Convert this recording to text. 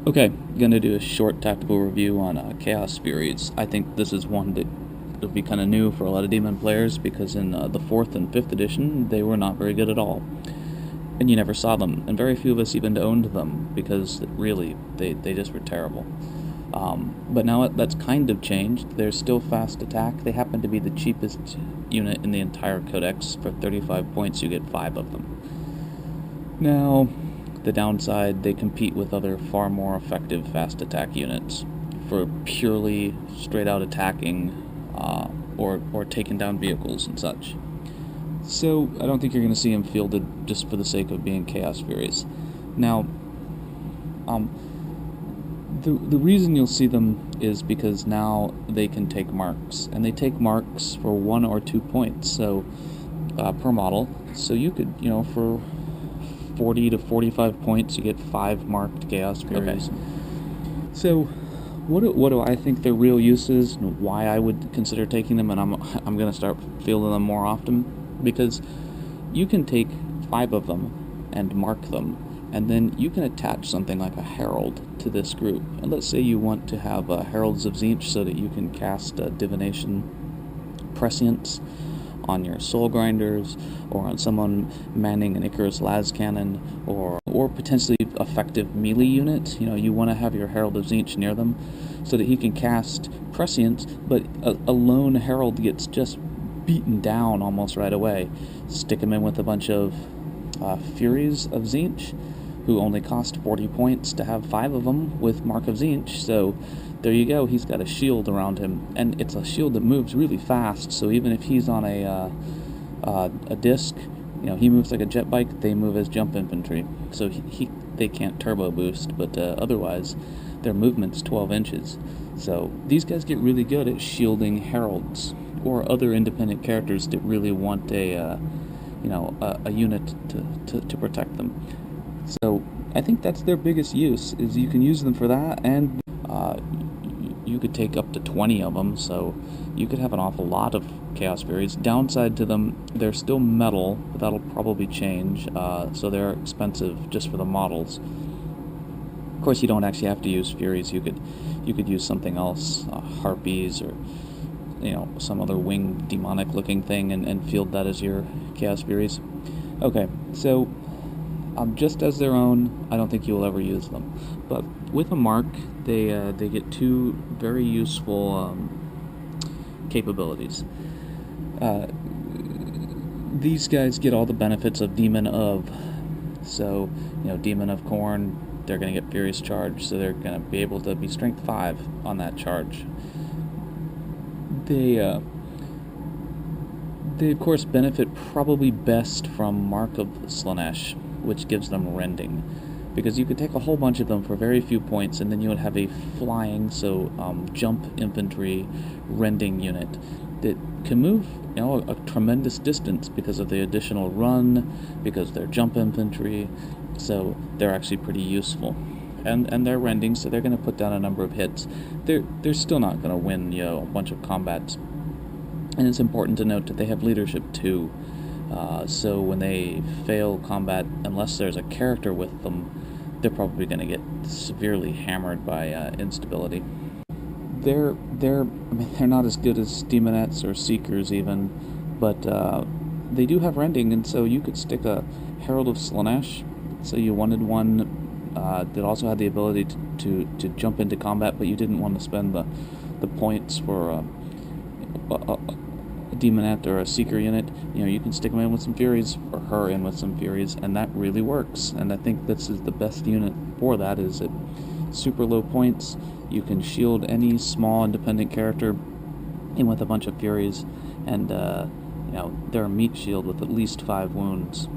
Okay, gonna do a short tactical review on Chaos Furies. I think this is one that will be kind of new for a lot of Demon players because in the 4th and 5th edition, they were not very good at all. And you never saw them, and very few of us even owned them because really, they just were terrible. But now that's kind of changed. They're still fast attack. They happen to be the cheapest unit in the entire codex. For 35 points, you get 5 of them. Now, the downside, they compete with other far more effective fast attack units for purely straight out attacking or taking down vehicles and such. So I don't think you're going to see them fielded just for the sake of being Chaos Furies. Now, the reason you'll see them is because now they can take marks, and they take marks for 1 or 2 points, so per model. So you could, for 40 to 45 points, you get 5 marked Chaos Furies. Okay. So, what do I think their real use is, and why I would consider taking them? And I'm going to start fielding them more often, because you can take 5 of them and mark them, and then you can attach something like a herald to this group. And let's say you want to have heralds of Tzeentch so that you can cast divination prescience on your soul grinders, or on someone manning an Icarus las cannon, or potentially effective melee unit. You want to have your Herald of Tzeentch near them so that he can cast prescience, but a lone herald gets just beaten down almost right away. Stick him in with a bunch of Furies of Tzeentch, who only cost 40 points to have 5 of them with Mark of Tzeentch, so there you go, he's got a shield around him, and it's a shield that moves really fast, so even if he's on a disc, he moves like a jet bike, they move as jump infantry, so they can't turbo boost, but otherwise, their movement's 12 inches. So these guys get really good at shielding heralds, or other independent characters that really want a unit to protect them. So I think that's their biggest use, is you can use them for that, and you could take up to 20 of them, so you could have an awful lot of Chaos Furies. Downside to them, they're still metal, but that'll probably change, so they're expensive just for the models. Of course, you don't actually have to use Furies. You could use something else, Harpies, or some other winged demonic-looking thing, and field that as your Chaos Furies. Okay, so just as their own, I don't think you'll ever use them. But with a mark, they get 2 very useful capabilities. These guys get all the benefits of Demon of. So, Demon of Corn, they're going to get Furious Charge, so they're going to be able to be Strength 5 on that charge. They of course benefit probably best from Mark of Slaanesh, which gives them rending, because you could take a whole bunch of them for very few points, and then you would have a flying, jump infantry rending unit that can move a tremendous distance because of the additional run, because they're jump infantry, so they're actually pretty useful. And they're rending, so they're going to put down a number of hits. They're still not going to win a bunch of combats. And it's important to note that they have leadership too. So when they fail combat, unless there's a character with them, they're probably going to get severely hammered by instability. They're not as good as Demonettes or Seekers even, but they do have rending, and so you could stick a Herald of Slaanesh. So you wanted one that also had the ability to jump into combat, but you didn't want to spend the points for a Demonette or a Seeker unit. You can stick them in with some Furies, or her in with some Furies, and that really works. And I think this is the best unit for that, is at super low points. You can shield any small independent character in with a bunch of Furies, and they're a meat shield with at least 5 wounds.